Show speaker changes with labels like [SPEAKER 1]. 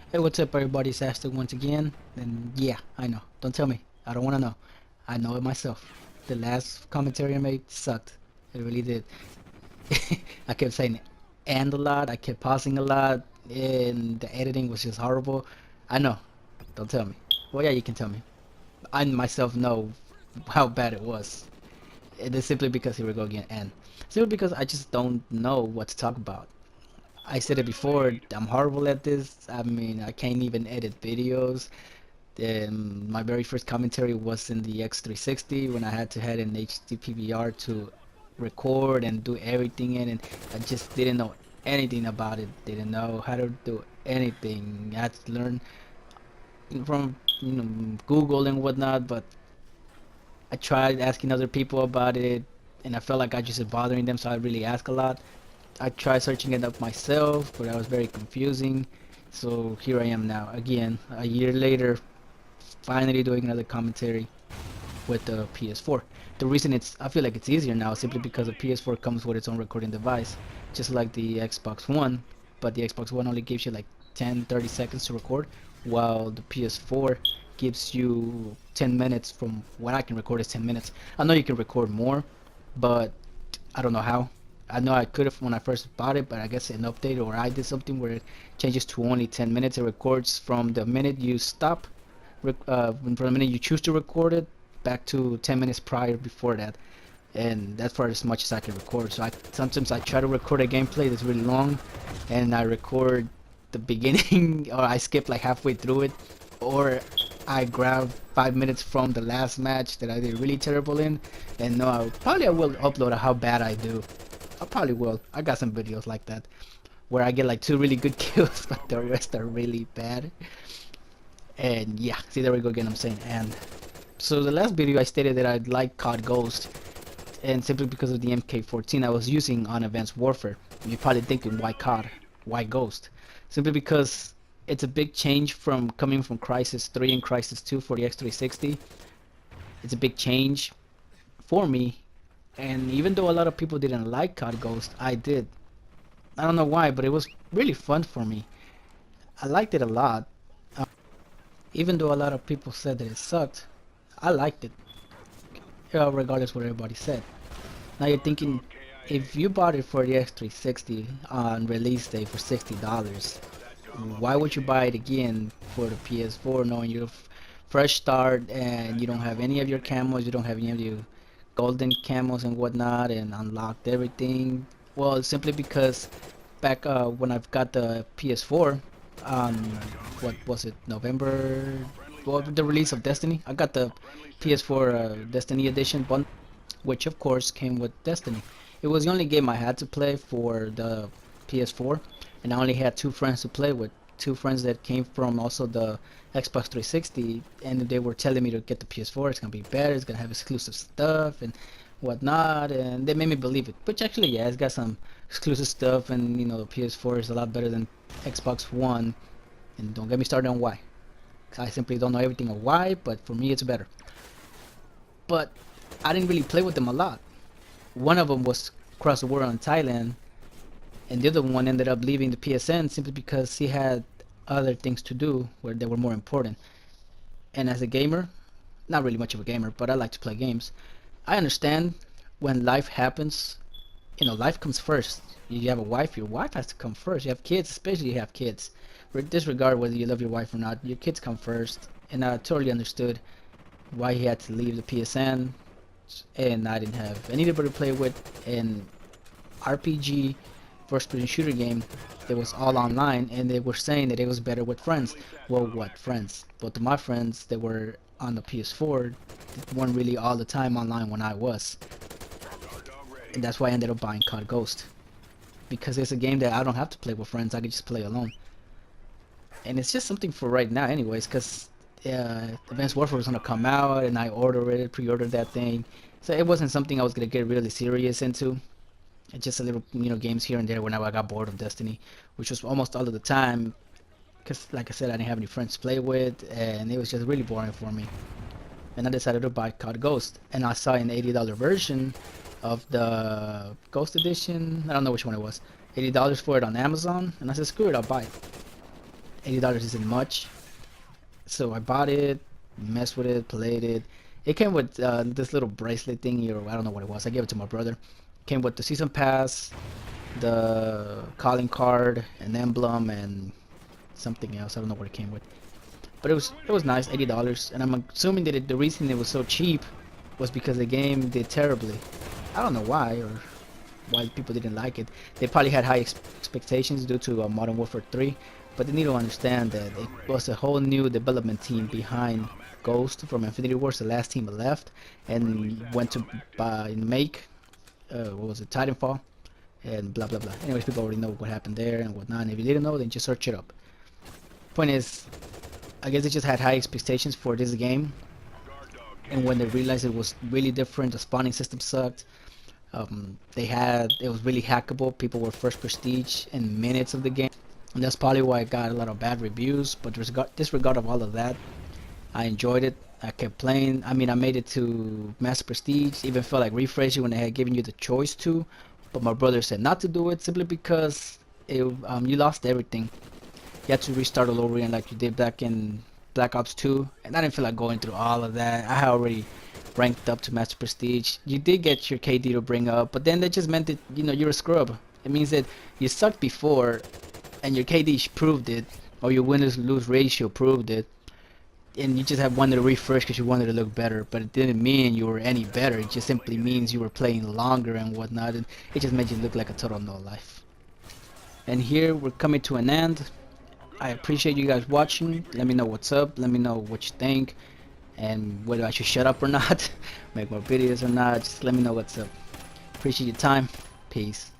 [SPEAKER 1] Hey, what's up, everybody? It's Ashton once again. And yeah, I know. Don't tell me. I don't want to know. I know it myself. The last commentary I made sucked. It really did. I kept saying and a lot. I kept pausing a lot. And the editing was just horrible. I know. Don't tell me. Well, yeah, you can tell me. I myself know how bad it was. It is simply because, here we go again, and simply because I just don't know what to talk about. I said it before, I'm horrible at this. I mean, I can't even edit videos. My very first commentary was in the X360 when I had to have an HD PVR to record and do everything in, and I just didn't know anything about it. Didn't know how to do anything. I had to learn from Google and whatnot, but I tried asking other people about it, and I felt like I just bothering them, so I really ask a lot. I tried searching it up myself, but that was very confusing. So here I am now, again, a year later, finally doing another commentary with the PS4. The reason I feel like it's easier now is simply because the PS4 comes with its own recording device, just like the Xbox One, but the Xbox One only gives you like 10-30 seconds to record, while the PS4 gives you 10 minutes. From what I can record is 10 minutes. I know you can record more, but I don't know how. I know I could have when I first bought it, but I guess an update or I did something where it changes to only 10 minutes. It records from the minute you stop, from the minute you choose to record it, back to 10 minutes prior before that. And that's for as much as I can record. So sometimes I try to record a gameplay that's really long, and I record the beginning, or I skip like halfway through it, or I grab 5 minutes from the last match that I did really terrible in, and no, I will upload how bad I do. I probably will. I got some videos like that where I get like 2 really good kills, but the rest are really bad. And yeah, see, there we go again. I'm saying and. So the last video I stated that I'd like COD Ghost, and simply because of the MK14 I was using on Advanced Warfare. You're probably thinking, why COD? Why Ghost? Simply because it's a big change from coming from Crisis 3 and Crisis 2 for the X360. It's a big change for me, and even though a lot of people didn't like COD Ghost, I did. I don't know why, but it was really fun for me. I liked it a lot. Even though a lot of people said that it sucked, I liked it, regardless what everybody said. Now you're thinking, if you bought it for the X360 on release day for $60, why would you buy it again for the PS4 knowing you're fresh start and you don't have any of your camos, you don't have any of your golden camos and whatnot, and unlocked everything? Well, simply because back when I've got the PS4 on, what was it, November, well, the release of Destiny, I got the PS4 Destiny edition bundle, which of course came with Destiny. It was the only game I had to play for the PS4, and I only had 2 friends to play with. 2 friends that came from also the Xbox 360, and they were telling me to get the PS4. It's gonna be better. It's gonna have exclusive stuff and whatnot, and they made me believe it. Which actually, yeah, it's got some exclusive stuff, and the PS4 is a lot better than Xbox One. And don't get me started on why. I simply don't know everything on why, but for me, it's better. But I didn't really play with them a lot. One of them was across the world in Thailand, and the other one ended up leaving the PSN simply because he had other things to do where they were more important. And as a gamer, not really much of a gamer, but I like to play games. I understand when life happens, life comes first. You have a wife, your wife has to come first. You have kids, especially you have kids. Disregard whether you love your wife or not, your kids come first. And I totally understood why he had to leave the PSN, and I didn't have anybody to play with. And RPG first person shooter game that was all online, and they were saying that it was better with friends. Well, what friends? Both of my friends that were on the PS4 weren't really all the time online when I was, and that's why I ended up buying COD Ghost, because it's a game that I don't have to play with friends. I can just play alone, and it's just something for right now anyways, because Advanced Warfare was gonna come out and I pre-ordered that thing, so it wasn't something I was gonna get really serious into. It's just a little, games here and there whenever I got bored of Destiny, which was almost all of the time, because like I said, I didn't have any friends to play with, and it was just really boring for me. And I decided to buy COD Ghost, and I saw an $80 version of the Ghost Edition. I don't know which one it was. $80 for it on Amazon, and I said, screw it, I'll buy it. $80 isn't much. So I bought it, messed with it, played it. It came with this little bracelet thingy, or I don't know what it was. I gave it to my brother. Came with the season pass, the calling card, an emblem, and something else. I don't know what it came with. But it was nice, $80, and I'm assuming that the reason it was so cheap was because the game did terribly. I don't know why, or why people didn't like it. They probably had high expectations due to Modern Warfare 3, but they need to understand that it was a whole new development team behind Ghost from Infinity Wars, the last team left, and went to make what was it, Titanfall, and blah blah blah. Anyways, people already know what happened there and whatnot. And if you didn't know, then just search it up. Point is, I guess they just had high expectations for this game, and when they realized it was really different, the spawning system sucked. It was really hackable. People were first prestige in minutes of the game, and that's probably why I got a lot of bad reviews. But disregard of all of that, I enjoyed it. I kept playing. I mean, I made it to Master Prestige. Even felt like refreshing when they had given you the choice to, but my brother said not to do it simply because you lost everything. You had to restart all over again like you did back in Black Ops 2, and I didn't feel like going through all of that. I had already ranked up to Master Prestige. You did get your KD to bring up, but then that just meant that you're a scrub. It means that you sucked before, and your KD proved it, or your win-lose ratio proved it, and you just have wanted to refresh because you wanted to look better. But it didn't mean you were any better. It just simply means you were playing longer and whatnot, and it just made you look like a total no life. And here we're coming to an end. I appreciate you guys watching. Let me know what's up. Let me know what you think, and whether I should shut up or not, make more videos or not. Just let me know what's up. Appreciate your time. Peace.